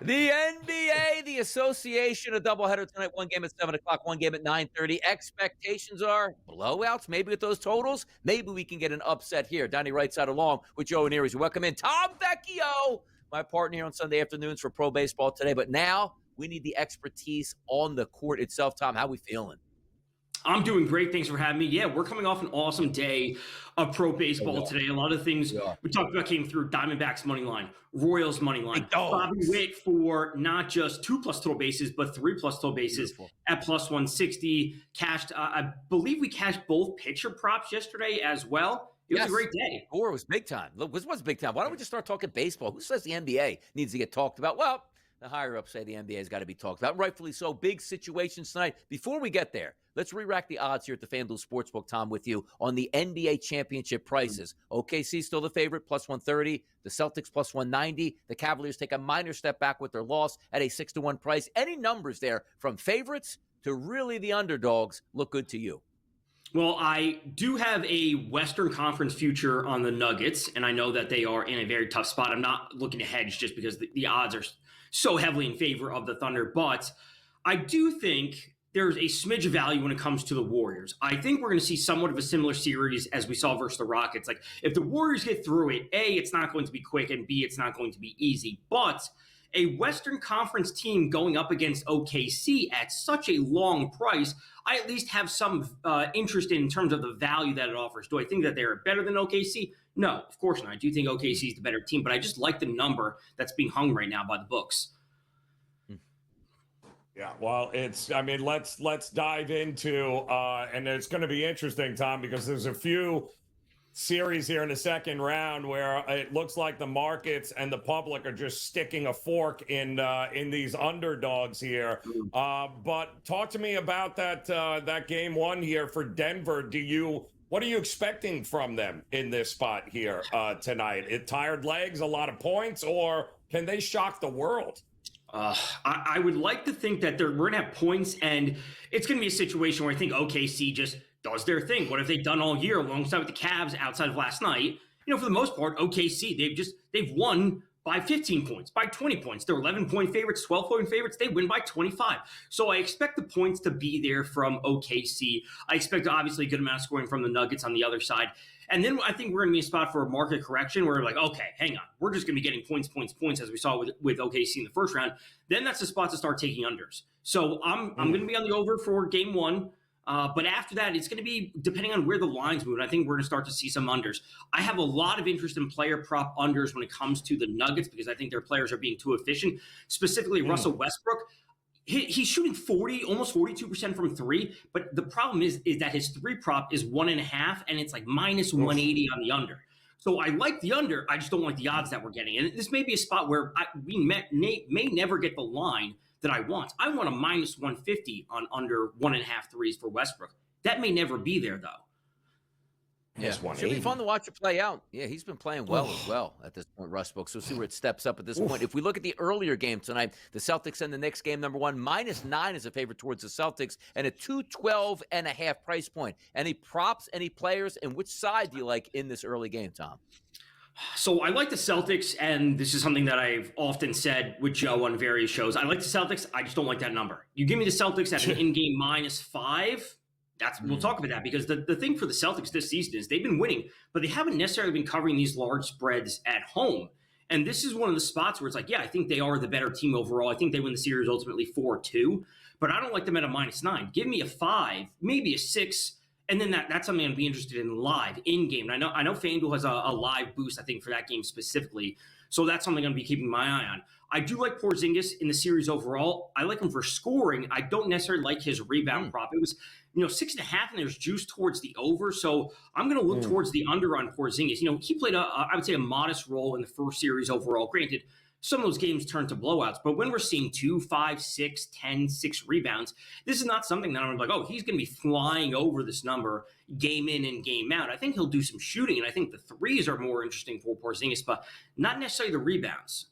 The NBA, the association, a doubleheader tonight. One game at 7 o'clock, one game at 9:30. Expectations are blowouts, maybe with those totals. Maybe we can get an upset here. Donnie right side along with Joe and Aries. Welcome in Tom Vecchio, my partner here on Sunday afternoons for Pro Baseball Today. But now we need the expertise on the court itself. Tom, how we feeling? I'm doing great. Thanks for having me. Yeah, we're coming off an awesome day of pro baseball today. A lot of things we talked about came through. Diamondbacks money line, Royals money line, Bobby Witt for not just 2+ total bases, but 3+ total bases at plus 160. Cashed, I believe we cashed both pitcher props yesterday as well. It was a great day. Or it was big time. Look, this was big time. Why don't we just start talking baseball? Who says the NBA needs to get talked about? Well, the higher ups say the NBA has got to be talked about. Rightfully so. Big situations tonight. Before we get there, let's re-rack the odds here at the FanDuel Sportsbook, Tom, with you on the NBA championship prices. OKC still the favorite, plus 130. The Celtics plus 190. The Cavaliers take a minor step back with their loss at a 6-1 price. Any numbers there from favorites to really the underdogs look good to you? Well, I do have a Western Conference future on the Nuggets, and I know that they are in a very tough spot. I'm not looking to hedge just because the odds are so heavily in favor of the Thunder, but I do think there's a smidge of value when it comes to the Warriors. I think we're going to see somewhat of a similar series as we saw versus the Rockets. Like, if the Warriors get through it, A, it's not going to be quick, and B, it's not going to be easy. But a Western Conference team going up against OKC at such a long price, I at least have some interest in terms of the value that it offers. Do I think that they're better than OKC? No, of course not. I do think OKC is the better team, but I just like the number that's being hung right now by the books. Yeah, well, let's dive into, and it's going to be interesting, Tom, because there's a few series here in the second round where it looks like the markets and the public are just sticking a fork in these underdogs here. But talk to me about that game one here for Denver. What are you expecting from them in this spot here tonight? Tired legs, a lot of points, or can they shock the world? I would like to think that we're going to have points, and it's going to be a situation where I think OKC just does their thing. What have they done all year alongside with the Cavs outside of last night? For the most part, OKC, they've won by 15 points, by 20 points. They're 11-point favorites, 12-point favorites. They win by 25. So I expect the points to be there from OKC. I expect obviously a good amount of scoring from the Nuggets on the other side. And then I think we're going to be a spot for a market correction where we're like, okay, hang on. We're just going to be getting points as we saw with OKC in the first round. Then that's the spot to start taking unders. So I'm going to be on the over for game one. But after that, it's going to be depending on where the lines move. I think we're going to start to see some unders. I have a lot of interest in player prop unders when it comes to the Nuggets because I think their players are being too efficient, specifically Russell Westbrook. He's shooting almost 42% from three, but the problem is that his three prop is 1.5, and it's like minus 180 on the under. So I like the under, I just don't like the odds that we're getting. And this may be a spot where we may never get the line that I want. I want a minus 150 on under 1.5 threes for Westbrook. That may never be there, though. Yeah, should be fun to watch it play out. Yeah, he's been playing well as well at this point, Westbrook. So see where it steps up at this point. If we look at the earlier game tonight, the Celtics and the Knicks game, number one, -9 is a favorite towards the Celtics, and a 212.5 price point. Any props, any players, and which side do you like in this early game, Tom? So I like the Celtics, and this is something that I've often said with Joe on various shows. I like the Celtics. I just don't like that number. You give me the Celtics at an in-game -5. We'll talk about that because the thing for the Celtics this season is they've been winning, but they haven't necessarily been covering these large spreads at home. And this is one of the spots where it's like, yeah, I think they are the better team overall. I think they win the series ultimately 4-2, but I don't like them at a -9. Give me a 5, maybe a 6, and then that's something I'd be interested in live in-game. And I know FanDuel has a live boost, I think, for that game specifically. So that's something I'm going to be keeping my eye on. I do like Porzingis in the series overall. I like him for scoring. I don't necessarily like his rebound prop. It was 6.5, and there's juice towards the over. So I'm going to look towards the under on Porzingis. He played I would say a modest role in the first series overall. Granted, some of those games turned to blowouts, but when we're seeing 2, 5, 6, 10, 6 rebounds, this is not something that I'm like, oh, he's going to be flying over this number game in and game out. I think he'll do some shooting, and I think the threes are more interesting for Porzingis, but not necessarily the rebounds.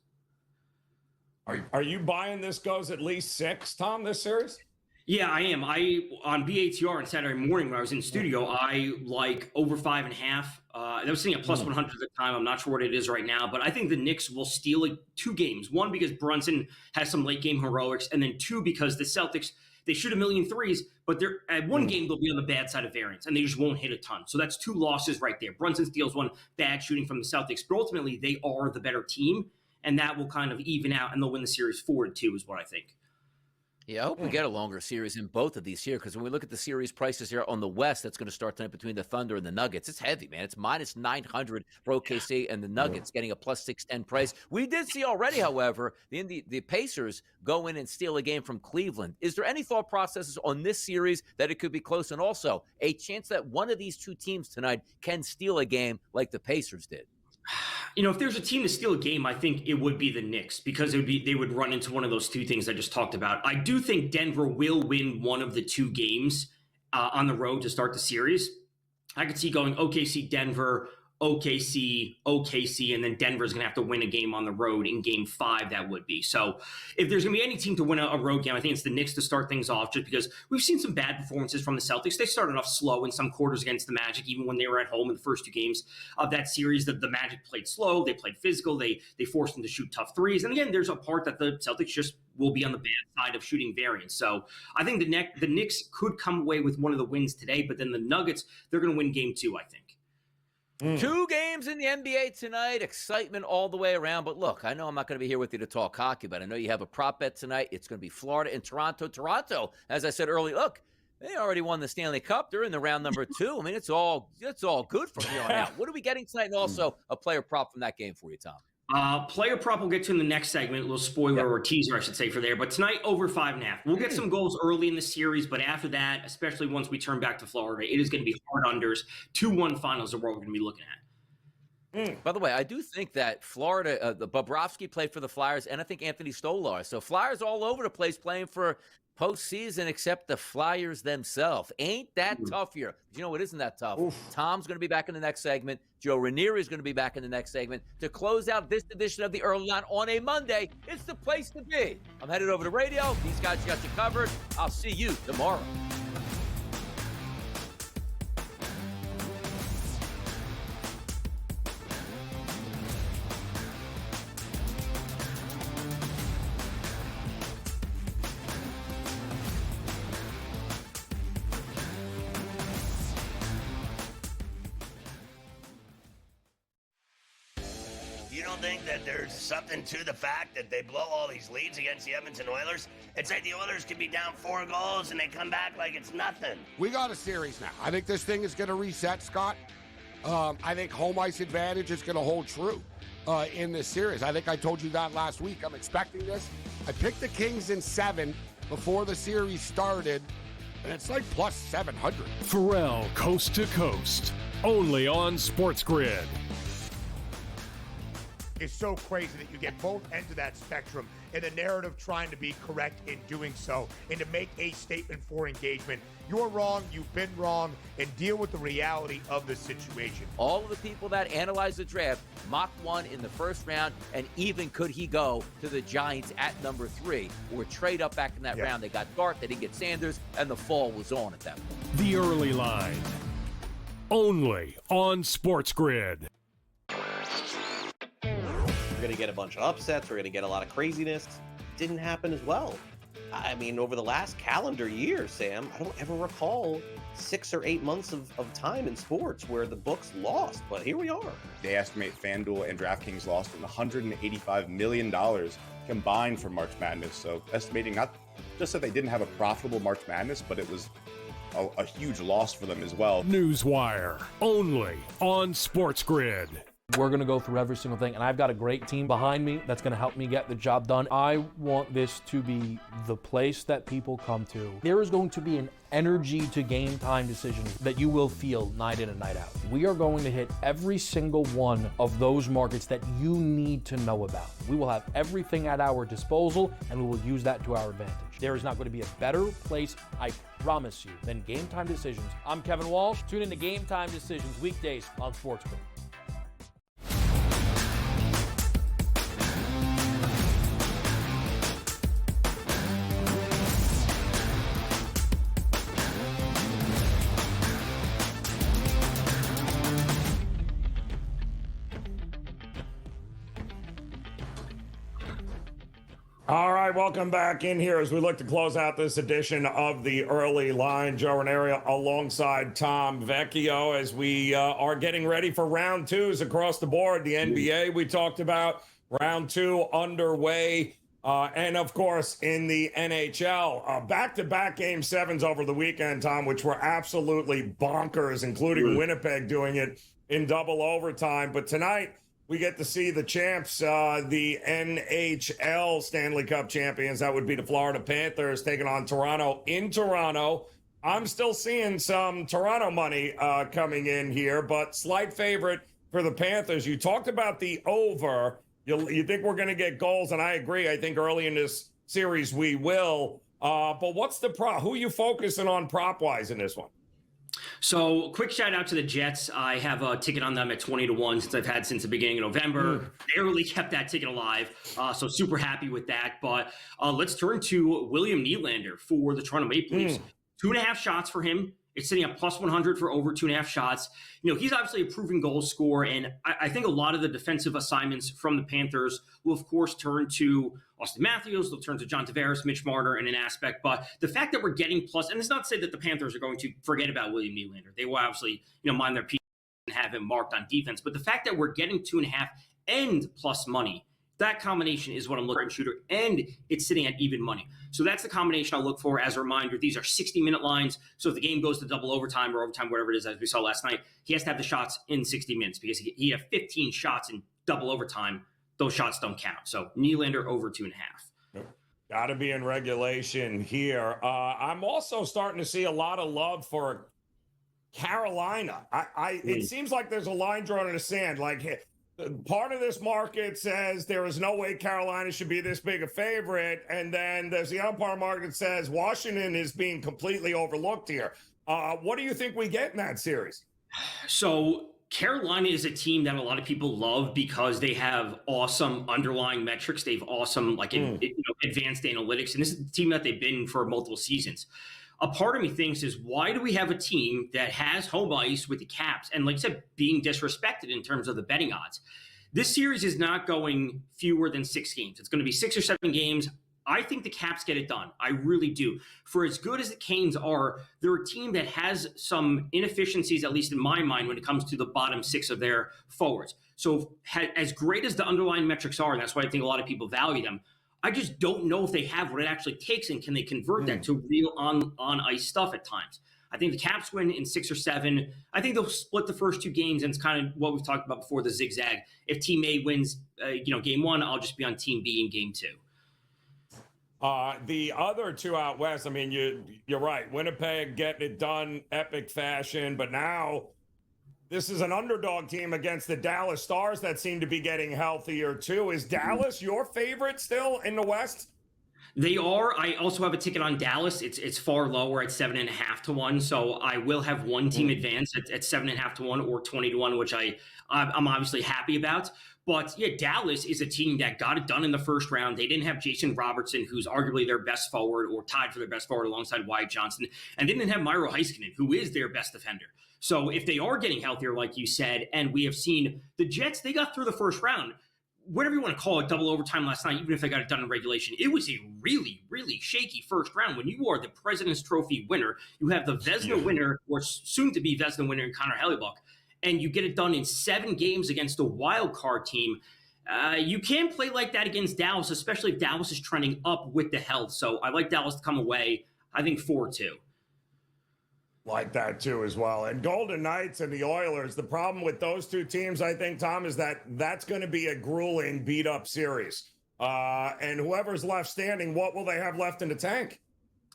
Are you buying this goes at least 6, Tom, this series? Yeah, I am. On BATR on Saturday morning when I was in studio, I like over 5.5. That was sitting at plus 100 at the time. I'm not sure what it is right now, but I think the Knicks will steal 2 games. 1, because Brunson has some late game heroics, and then 2, because the Celtics, they shoot a million threes, but they're at one game they'll be on the bad side of variance, and they just won't hit a ton. So that's 2 losses right there. Brunson steals 1, bad shooting from the Celtics, but ultimately they are the better team, and that will kind of even out, and they'll win the series 4-2 is what I think. Yeah, I hope we get a longer series in both of these here, because when we look at the series prices here on the West, that's going to start tonight between the Thunder and the Nuggets. It's heavy, man. It's minus 900 for OKC and the Nuggets getting a plus 610 price. We did see already, however, the Pacers go in and steal a game from Cleveland. Is there any thought processes on this series that it could be close, and also a chance that one of these two teams tonight can steal a game like the Pacers did? If there's a team to steal a game, I think it would be the Knicks, because they would run into one of those two things I just talked about. I do think Denver will win one of the two games on the road to start the series. I could see going OKC, Denver, OKC, and then Denver's going to have to win a game on the road in game 5, that would be. So if there's going to be any team to win a road game, I think it's the Knicks to start things off, just because we've seen some bad performances from the Celtics. They started off slow in some quarters against the Magic, even when they were at home in the first 2 games of that series. The Magic played slow, they played physical, they forced them to shoot tough threes. And again, there's a part that the Celtics just will be on the bad side of shooting variance. So I think the Knicks could come away with one of the wins today, but then the Nuggets, they're going to win game 2, I think. 2 games in the NBA tonight. Excitement all the way around. But look, I know I'm not going to be here with you to talk hockey, but I know you have a prop bet tonight. It's going to be Florida and Toronto. Toronto, as I said earlier, look, they already won the Stanley Cup. They're in the round number 2. I mean, it's all good from here on out. What are we getting tonight? And also a player prop from that game for you, Tom. Player prop we'll get to in the next segment, a little spoiler or teaser, I should say, for there. But tonight, over 5.5. We'll get some goals early in the series, but after that, especially once we turn back to Florida, it is going to be hard unders. 2-1 finals are what we're going to be looking at. By the way, I do think that Florida, the Bobrovsky played for the Flyers, and I think Anthony Stolar. So Flyers all over the place playing for postseason, except the Flyers themselves. Ain't that tough here? But you know what isn't that tough? Tom's going to be back in the next segment. Joe Ranieri is going to be back in the next segment to close out this edition of the Early Line on a Monday. It's the place to be. I'm headed over to radio. These guys got you covered. I'll see you tomorrow. You don't think that there's something to the fact that they blow all these leads against the Edmonton Oilers? It's like the Oilers could be down 4 goals and they come back like it's nothing. We got a series now. I think this thing is going to reset, Scott. I think home ice advantage is going to hold true in this series. I think I told you that last week. I'm expecting this. I picked the Kings in 7 before the series started, and it's like plus 700. Pharrell, Coast to Coast, only on SportsGrid. Is so crazy that you get both ends of that spectrum in the narrative trying to be correct in doing so and to make a statement for engagement. You're wrong, you've been wrong, and deal with the reality of the situation. All of the people that analyze the draft mocked one in the first round, and even could he go to the Giants at number 3 or trade up back in that round. They got Dart, they didn't get Sanders, and the fall was on at that point. The Early Line, only on SportsGrid. We're going to get a bunch of upsets. We're going to get a lot of craziness. Didn't happen as well. I mean, over the last calendar year, Sam, I don't ever recall 6 or 8 months of time in sports where the books lost, but here we are. They estimate FanDuel and DraftKings lost $185 million combined for March Madness. So estimating not just that they didn't have a profitable March Madness, but it was a huge loss for them as well. Newswire, only on SportsGrid. We're going to go through every single thing, and I've got a great team behind me that's going to help me get the job done. I want this to be the place that people come to. There is going to be an energy to game time decisions that you will feel night in and night out. We are going to hit every single one of those markets that you need to know about. We will have everything at our disposal, and we will use that to our advantage. There is not going to be a better place, I promise you, than Game Time Decisions. I'm Kevin Walsh. Tune in to Game Time Decisions weekdays on SportsGrid. All right, welcome back in here as we look to close out this edition of the Early Line. Joe Ranieri alongside Tom Vecchio as we are getting ready for round 2s across the board. The NBA we talked about, round 2 underway And of course, in the NHL, back-to-back Game 7s over the weekend, Tom, which were absolutely bonkers, including Winnipeg doing it in double overtime. But tonight, we get to see the champs, the NHL Stanley Cup champions. That would be the Florida Panthers taking on Toronto in Toronto. I'm still seeing some Toronto money coming in here, but slight favorite for the Panthers. You talked about the over. You think we're going to get goals, and I agree. I think early in this series we will. But what's the prop? Who are you focusing on prop-wise in this one? So, quick shout out to the Jets. I have a ticket on them at 20-1 since I've had since the beginning of November. Barely kept that ticket alive. So super happy with that. But let's turn to William Nylander for the Toronto Maple Leafs. 2.5 shots for him. It's sitting at plus 100 for over 2.5 shots. You know, he's obviously a proven goal scorer, and I think a lot of the defensive assignments from the Panthers will, of course, turn to Austin Matthews. They'll turn to John Tavares, Mitch Marner in an aspect. But the fact that we're getting plus, and it's not to say that the Panthers are going to forget about William Nylander. They will obviously, mind their P and have him marked on defense. But the fact that we're getting 2.5 and plus money, that combination is what I'm looking for, shooter, and it's sitting at even money. So that's the combination I'll look for. As a reminder, these are 60-minute lines. So if the game goes to double overtime or overtime, whatever it is, as we saw last night, he has to have the shots in 60 minutes because he had 15 shots in double overtime. Those shots don't count. So Nylander over 2.5. Got to be in regulation here. I'm also starting to see a lot of love for Carolina. It seems like there's a line drawn in the sand. Like, part of this market says there is no way Carolina should be this big a favorite. And then there's the other part of the market that says Washington is being completely overlooked here. What do you think we get in that series? So Carolina is a team that a lot of people love because they have awesome underlying metrics. They have awesome, advanced analytics. And this is the team that they've been for multiple seasons. A part of me thinks is, why do we have a team that has home ice with the Caps and, like I said, being disrespected in terms of the betting odds? This series is not going fewer than 6 games. It's going to be 6 or 7 games. I think the Caps get it done. I really do. For as good as the Canes are, they're a team that has some inefficiencies, at least in my mind, when it comes to the bottom 6 of their forwards. So as great as the underlying metrics are, and that's why I think a lot of people value them, I just don't know if they have what it actually takes, and can they convert that to real on-ice stuff at times. I think the Caps win in 6 or 7. I think they'll split the first 2 games, and it's kind of what we've talked about before, the zigzag. If Team A wins, game 1, I'll just be on Team B in game 2. The other 2 out west, I mean, you're right. Winnipeg getting it done, epic fashion, but now this is an underdog team against the Dallas Stars that seem to be getting healthier too. Is Dallas your favorite still in the West? They are. I also have a ticket on Dallas. It's far lower at 7.5 to 1. So I will have one team advance at 7.5 to 1 or 20 to 1, which I'm obviously happy about. But yeah, Dallas is a team that got it done in the first round. They didn't have Jason Robertson, who's arguably their best forward or tied for their best forward alongside Wyatt Johnson. And they didn't have Miro Heiskanen, who is their best defender. So if they are getting healthier, like you said, and we have seen the Jets, they got through the first round, whatever you want to call it, double overtime last night, even if they got it done in regulation, it was a really, really shaky first round. When you are the President's Trophy winner, you have the Vezina winner, or soon-to-be Vezina winner in Connor Hellebuyck, and you get it done in 7 games against a wild card team. You can't play like that against Dallas, especially if Dallas is trending up with the health. So I like Dallas to come away, I think 4-2. Like that too as well. And Golden Knights and the Oilers, the problem with those 2 teams, I think, Tom, is that that's going to be a grueling beat-up series. And whoever's left standing, what will they have left in the tank?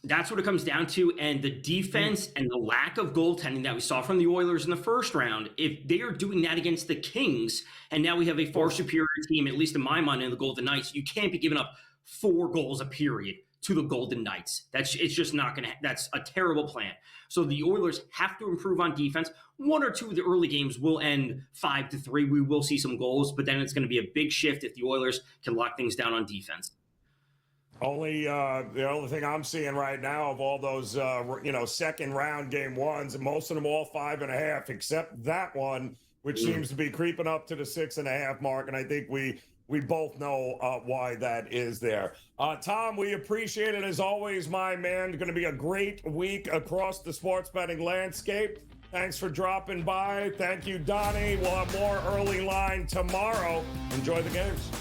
That's what it comes down to. And the defense and the lack of goaltending that we saw from the Oilers in the first round, if they are doing that against the Kings, and now we have a far superior team, at least in my mind, in the Golden Knights, you can't be giving up 4 goals a period to the Golden Knights. It's just not going to, that's a terrible plan. So the Oilers have to improve on defense. 1 or 2 of the early games will end 5-3. We will see some goals, but then it's going to be a big shift if the Oilers can lock things down on defense. The only thing I'm seeing right now of all those, second round game 1s, most of them all 5.5, except that one, which seems to be creeping up to the 6.5 mark. And I think we both know why that is there. Tom, we appreciate it as always, my man. It's going to be a great week across the sports betting landscape. Thanks for dropping by. Thank you, Donnie. We'll have more early line tomorrow. Enjoy the games.